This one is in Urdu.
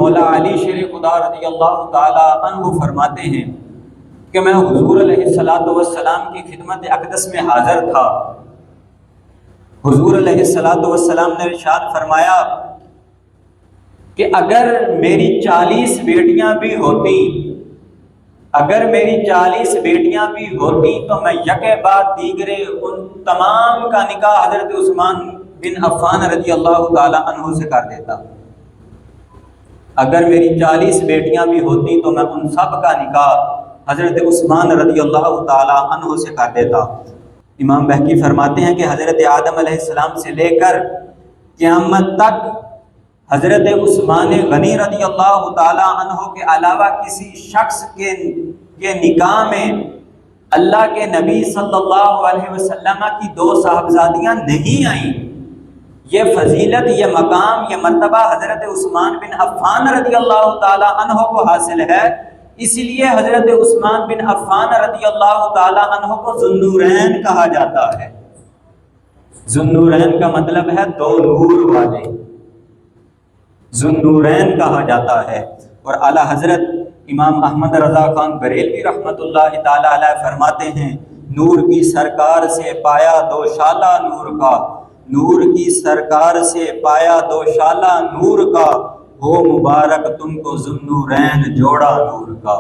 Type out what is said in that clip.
مولا علی شیر خدا رضی اللہ تعالی عنہ فرماتے ہیں کہ میں حضور علیہ السلام کی خدمت اقدس میں حاضر تھا۔ حضور علیہ السلام نے ارشاد فرمایا کہ اگر میری 40 بیٹیاں بھی ہوتی تو میں یکے بعد دیگرے ان تمام کا نکاح حضرت عثمان بن عفان رضی اللہ تعالی عنہ سے کر دیتا۔ اگر میری 40 بیٹیاں بھی ہوتی تو میں ان سب کا نکاح حضرت عثمان رضی اللہ تعالی عنہ سے کر دیتا۔ امام بہقی فرماتے ہیں کہ حضرت آدم علیہ السلام سے لے کر قیامت تک حضرت عثمان غنی رضی اللہ تعالی عنہ کے علاوہ کسی شخص کے نکاح میں اللہ کے نبی صلی اللہ علیہ وسلم کی 2 صاحبزادیاں نہیں آئیں۔ یہ فضیلت، یہ مقام، یہ مرتبہ حضرت عثمان بن عفان رضی اللہ تعالی عنہ کو حاصل ہے، اس لیے حضرت عثمان بن عفان رضی اللہ تعالی عنہ کو ذو النورین کہا جاتا ہے۔ ذو النورین کا مطلب ہے 2 نور والے، ذو النورین کہا جاتا ہے۔ اور اعلیٰ حضرت امام احمد رضا خان بریلوی رحمۃ اللہ تعالی علیہ فرماتے ہیں، نور کی سرکار سے پایا 2 شالہ نور کا، نور کی سرکار سے پایا 2 شالہ نور کا، ہو مبارک تم کو ذو النورین جوڑا نور کا۔